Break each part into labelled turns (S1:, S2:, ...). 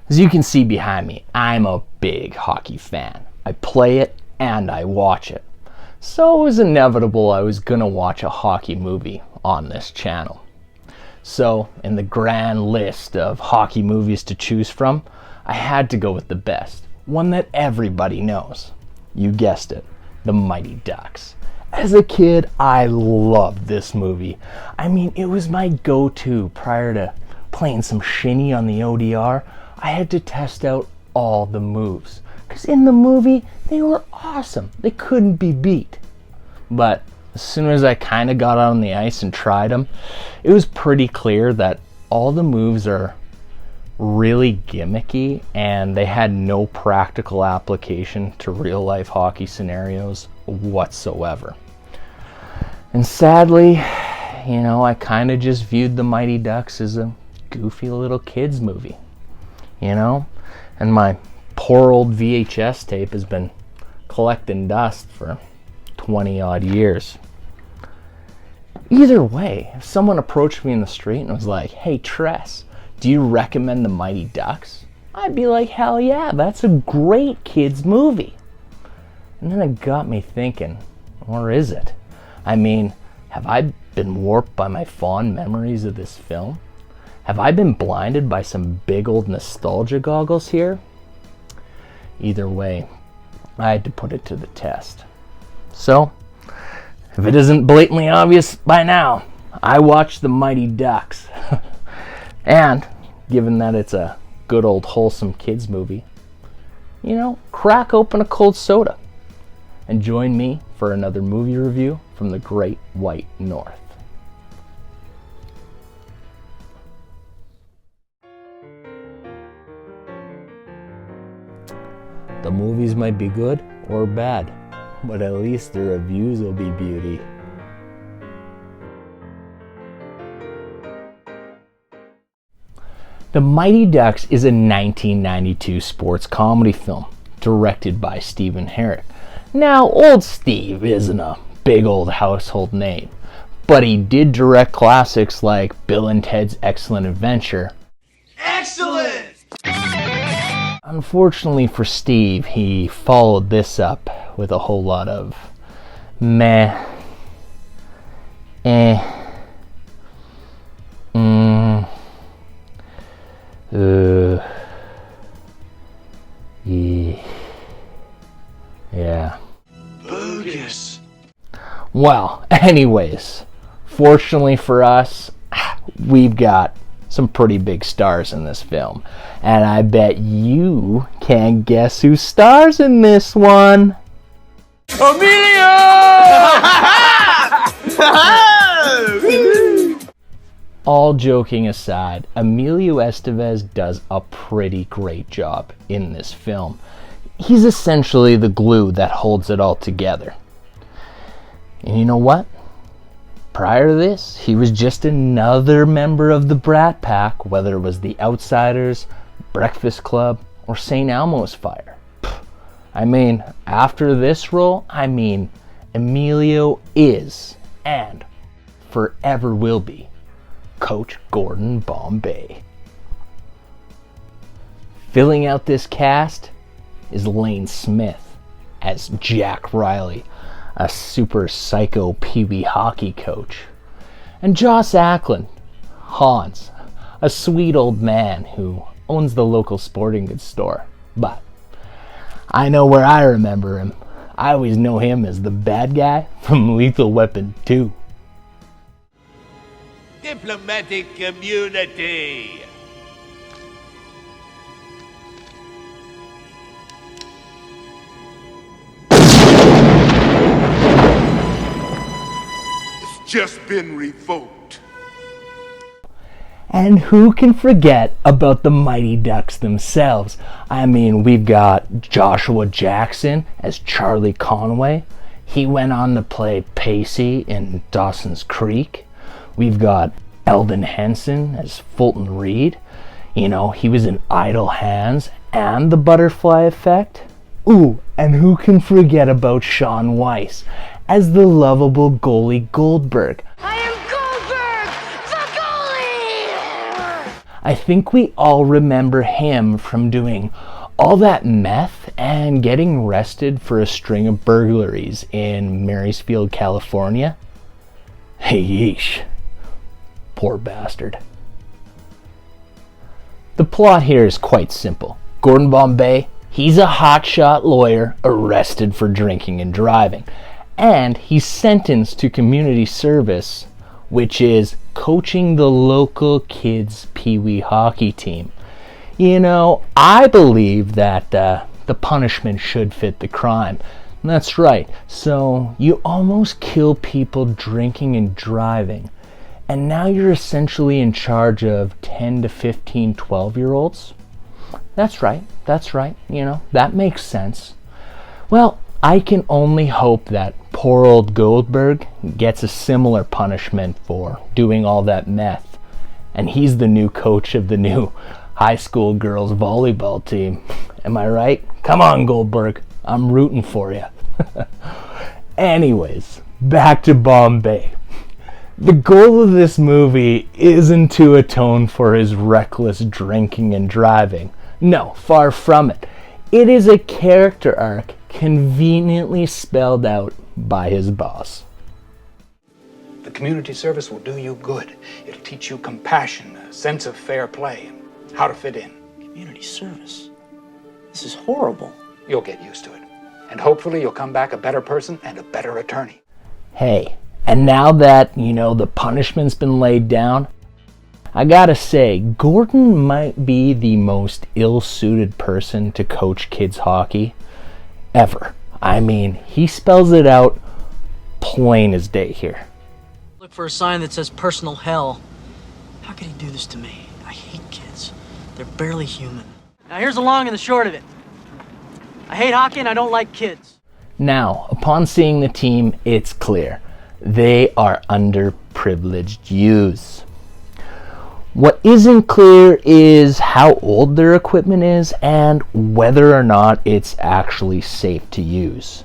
S1: As you can see behind me, I'm a big hockey fan. I play it and I watch it. So it was inevitable I was gonna watch a hockey movie on this channel. So in the grand list of hockey movies to choose from, I had to go with the best, one that everybody knows. You guessed it, The Mighty Ducks. As a kid, I loved this movie. I mean, it was my go-to prior to playing some shinny on the ODR. I had to test out all the moves, because in the movie, they were awesome. They couldn't be beat. But as soon as I kind of got out on the ice and tried them, it was pretty clear that all the moves are really gimmicky and they had no practical application to real life hockey scenarios whatsoever. And sadly, I kind of just viewed The Mighty Ducks as a goofy little kids movie, and my poor old VHS tape has been collecting dust for 20 odd years. Either way, if someone approached me in the street and was like, "Hey Tres, do you recommend The Mighty Ducks?" I'd be like, "Hell yeah, that's a great kids movie." And then it got me thinking, or is it? I mean, have I been warped by my fond memories of this film? Have I been blinded by some big old nostalgia goggles here? Either way, I had to put it to the test. So, if it isn't blatantly obvious by now, I watched The Mighty Ducks. And, given that it's a good old wholesome kids movie, crack open a cold soda and join me for another movie review from the Great White North. The movies might be good or bad, but at least the reviews will be beauty. The Mighty Ducks is a 1992 sports comedy film directed by Stephen Herrick. Now, old Steve isn't a big old household name, but he did direct classics like Bill and Ted's Excellent Adventure.
S2: Excellent!
S1: Unfortunately for Steve, he followed this up with a whole lot of meh, yeah.
S2: Bogus.
S1: Well, anyways, fortunately for us, we've got some pretty big stars in this film. And I bet you can't guess who stars in this one.
S2: Emilio!
S1: All joking aside, Emilio Estevez does a pretty great job in this film. He's essentially the glue that holds it all together. And you know what? Prior to this, he was just another member of the Brat Pack, whether it was the Outsiders, Breakfast Club, or St. Elmo's Fire. I mean, after this role, Emilio is, and forever will be, Coach Gordon Bombay. Filling out this cast is Lane Smith as Jack Riley, a super psycho peewee hockey coach, and Joss Ackland, Hans, a sweet old man who owns the local sporting goods store. But I know where I remember him. I always know him as the bad guy from Lethal Weapon 2.
S2: Diplomatic community.
S3: Just been revoked.
S1: And who can forget about the Mighty Ducks themselves? We've got Joshua Jackson as Charlie Conway. He went on to play Pacey in Dawson's Creek. We've got Eldon Henson as Fulton Reed. He was in Idle Hands and The Butterfly Effect. Ooh, and who can forget about Sean Weiss as the lovable goalie Goldberg.
S4: I am Goldberg, the
S1: I think we all remember him from doing all that meth and getting arrested for a string of burglaries in Marysfield, California. Yeesh. Poor bastard. The plot here is quite simple. Gordon Bombay, he's a hotshot lawyer arrested for drinking and driving. And he's sentenced to community service, which is coaching the local kids' peewee hockey team. You know, I believe that the punishment should fit the crime. And that's right. So you almost kill people drinking and driving. And now you're essentially in charge of 10 to 15, 12-year-olds? That's right. You know, that makes sense. Well, I can only hope that poor old Goldberg gets a similar punishment for doing all that meth. And he's the new coach of the new high school girls volleyball team. Am I right? Come on, Goldberg. I'm rooting for you. Anyways, back to Bombay. The goal of this movie isn't to atone for his reckless drinking and driving. No, far from it. It is a character arc conveniently spelled out by his boss.
S4: The community service will do you good. It'll teach you compassion, a sense of fair play, and how to fit in.
S5: Community service? This is horrible.
S4: You'll get used to it. And hopefully you'll come back a better person and a better attorney.
S1: Hey, and now that, you know, the punishment's been laid down, I gotta say, Gordon might be the most ill-suited person to coach kids hockey ever. I mean, he spells it out plain as day here.
S5: Look for a sign that says personal hell. How could he do this to me? I hate kids. They're barely human. Now here's the long and the short of it. I hate hockey and I don't like kids.
S1: Now, upon seeing the team, it's clear. They are underprivileged youths. What isn't clear is how old their equipment is and whether or not it's actually safe to use.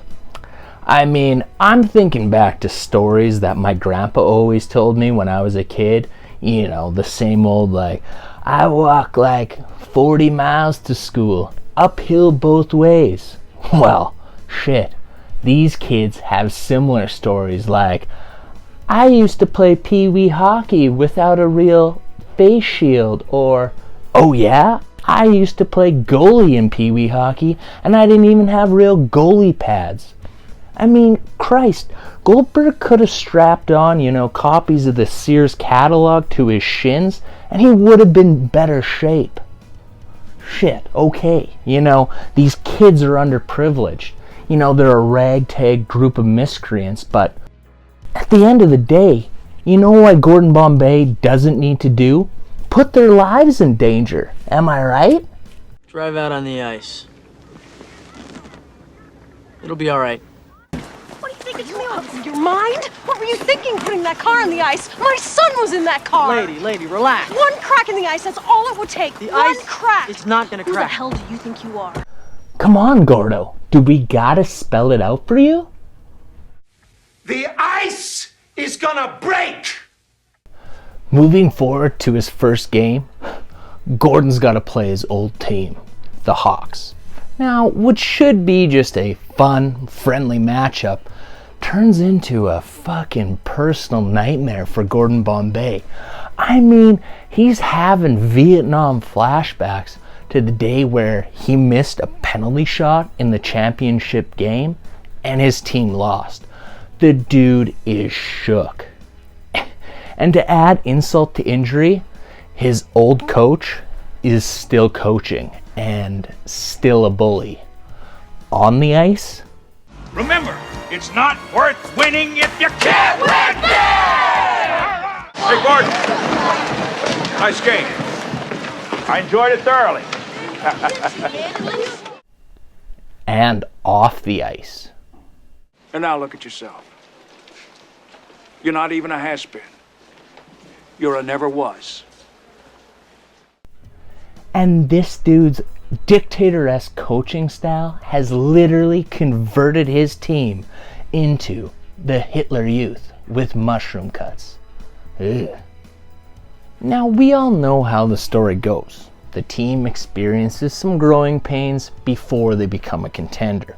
S1: I mean, I'm thinking back to stories that my grandpa always told me when I was a kid. You know, the same old like, I walk like 40 miles to school, uphill both ways. Well, shit. These kids have similar stories like, I used to play peewee hockey without a real face shield, or, oh yeah, I used to play goalie in peewee hockey and I didn't even have real goalie pads. I mean, Christ, Goldberg could have strapped on, you know, copies of the Sears catalog to his shins and he would have been better shape. Shit, okay, you know, these kids are underprivileged. You know, they're a ragtag group of miscreants, but at the end of the day, you know what Gordon Bombay doesn't need to do? Put their lives in danger. Am I right?
S5: Drive out on the ice. It'll be all right.
S6: What do you think? Are you out of your mind? What were you thinking putting that car on the ice? My son was in that car.
S5: Lady, relax.
S6: One crack in the ice, that's all it would take.
S5: The
S6: One
S5: ice
S6: crack.
S5: It's not gonna
S6: Who the
S5: crack.
S6: hell do you think you are?
S1: Come on, Gordo. Do we gotta spell it out for you?
S2: The ice is gonna break!
S1: Moving forward to his first game, Gordon's gotta play his old team, the Hawks. Now, what should be just a fun, friendly matchup turns into a fucking personal nightmare for Gordon Bombay. I mean, he's having Vietnam flashbacks to the day where he missed a penalty shot in the championship game and his team lost. The dude is shook. And to add insult to injury, his old coach is still coaching and still a bully. On the ice,
S2: Remember, it's not worth winning if you can't win! Hey, Gordon. Nice game. I enjoyed it thoroughly.
S1: and off the ice.
S4: And now look at yourself. You're not even a has-been. You're a never was.
S1: And this dude's dictator-esque coaching style has literally converted his team into the Hitler Youth with mushroom cuts. Ugh. Now, we all know how the story goes. The team experiences some growing pains before they become a contender.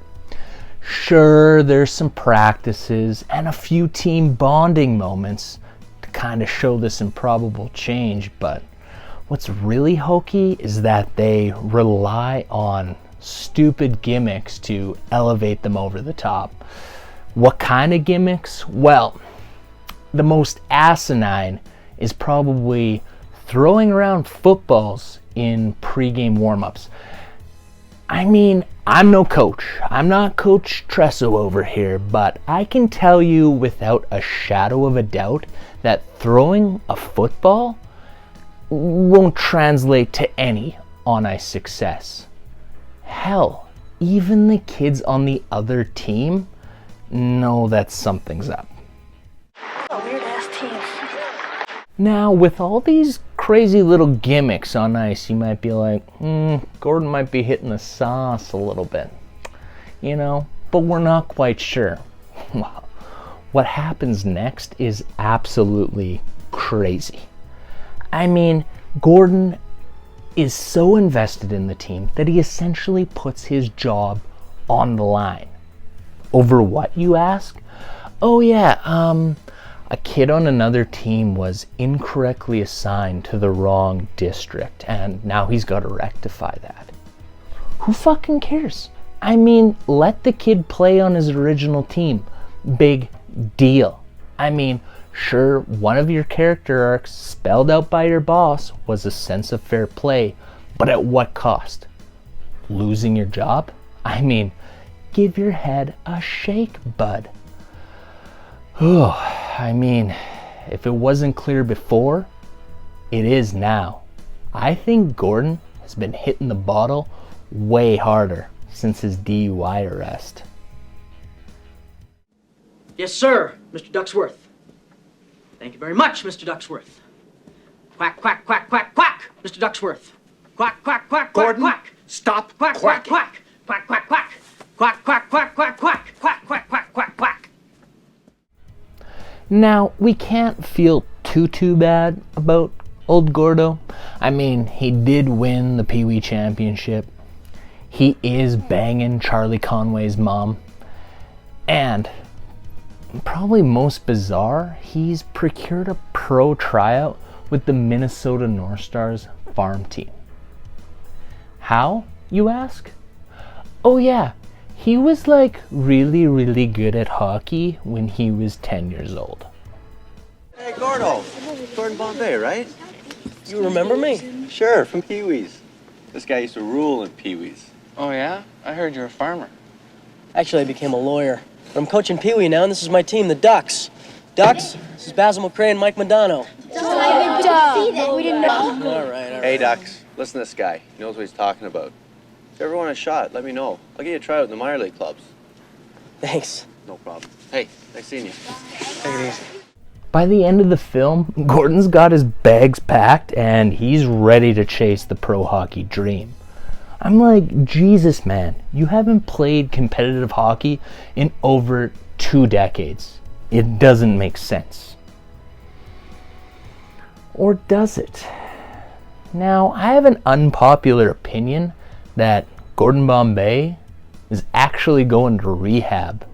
S1: Sure, there's some practices and a few team bonding moments to kind of show this improbable change, but what's really hokey is that they rely on stupid gimmicks to elevate them over the top. What kind of gimmicks? Well, the most asinine is probably throwing around footballs in pregame warm-ups. I mean, I'm no coach. I'm not Coach Treso over here, but I can tell you without a shadow of a doubt that throwing a football won't translate to any on-ice success. Hell, even the kids on the other team know that something's up.
S6: Weird-ass team.
S1: Now, with all these crazy little gimmicks on ice, you might be like, Gordon might be hitting the sauce a little bit, you know, but we're not quite sure. What happens next is absolutely crazy. I mean, Gordon is so invested in the team that he essentially puts his job on the line. Over what, you ask? Oh yeah, a kid on another team was incorrectly assigned to the wrong district, and now he's got to rectify that. Who fucking cares? I mean, let the kid play on his original team. Big deal. I mean, sure, one of your character arcs spelled out by your boss was a sense of fair play, but at what cost? Losing your job? I mean, give your head a shake, bud. I mean, if it wasn't clear before, it is now. I think Gordon has been hitting the bottle way harder since his DUI arrest.
S5: Yes, sir, Mr. Ducksworth. Thank you very much, Mr. Ducksworth. Quack, quack, quack, quack, quack, Mr. Ducksworth. Quack, quack, quack,
S4: Gordon,
S5: quack, quack.
S4: stop
S5: Quack, quack, quack, quack, quack, quack. Quack, quack, quack, quack, quack, quack, quack, quack, quack, quack.
S1: Now, we can't feel too bad about old Gordo. I mean, he did win the peewee championship. He is banging Charlie Conway's mom. And probably most bizarre, he's procured a pro tryout with the Minnesota North Stars farm team. How, you ask? Oh yeah, he was like really good at hockey when he was 10 years old.
S7: Hey, Gordo. Gordon Bombay, right?
S5: You remember me?
S7: Sure, from Pee-wee's. This guy used to rule in Pee-wee's.
S8: Oh, yeah? I heard you're a farmer.
S5: Actually, I became a lawyer. But I'm coaching Pee Wee now, and this is my team, the Ducks. Ducks, this is Basil McCray and Mike Modano.
S6: We didn't know.
S5: All right.
S7: Hey, Ducks, listen to this guy. He knows what he's talking about. If you ever want a shot, let me know. I'll get you a tryout in the minor league clubs.
S5: Thanks.
S7: No problem. Hey, nice seeing you.
S8: Take it easy.
S1: By the end of the film, Gordon's got his bags packed and he's ready to chase the pro hockey dream. I'm like, Jesus, man, you haven't played competitive hockey in over 2 decades. It doesn't make sense. Or does it? Now, I have an unpopular opinion that Gordon Bombay is actually going to rehab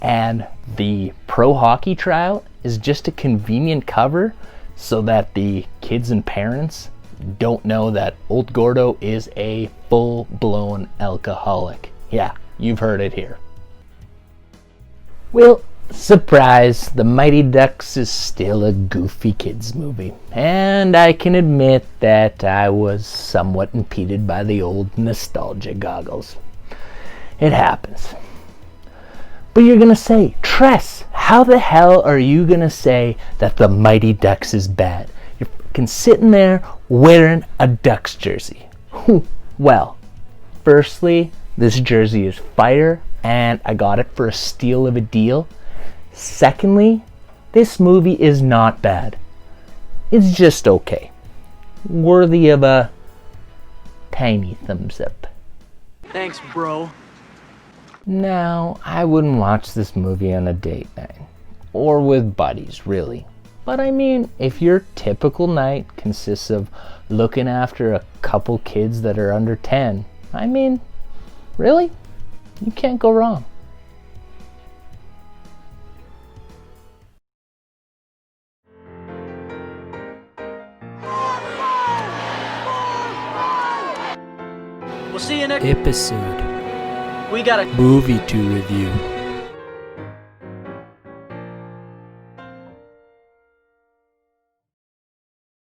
S1: and the pro hockey tryout is just a convenient cover so that the kids and parents don't know that old Gordo is a full-blown alcoholic. Yeah, you've heard it here. Well, surprise, The Mighty Ducks is still a goofy kids movie, and I can admit that I was somewhat impeded by the old nostalgia goggles. It happens. But you're gonna say, Tress, how the hell are you gonna say that The Mighty Ducks is bad? You're fucking sitting there wearing a Ducks jersey. Well, firstly, this jersey is fire, and I got it for a steal of a deal. Secondly, this movie is not bad. It's just okay. Worthy of a tiny thumbs up.
S5: Thanks, bro.
S1: Now, I wouldn't watch this movie on a date night. Or with buddies, really. But I mean, if your typical night consists of looking after a couple kids that are under 10, I mean, really? You can't go wrong.
S5: We'll see you next
S9: Episode
S5: We got a
S9: movie to review.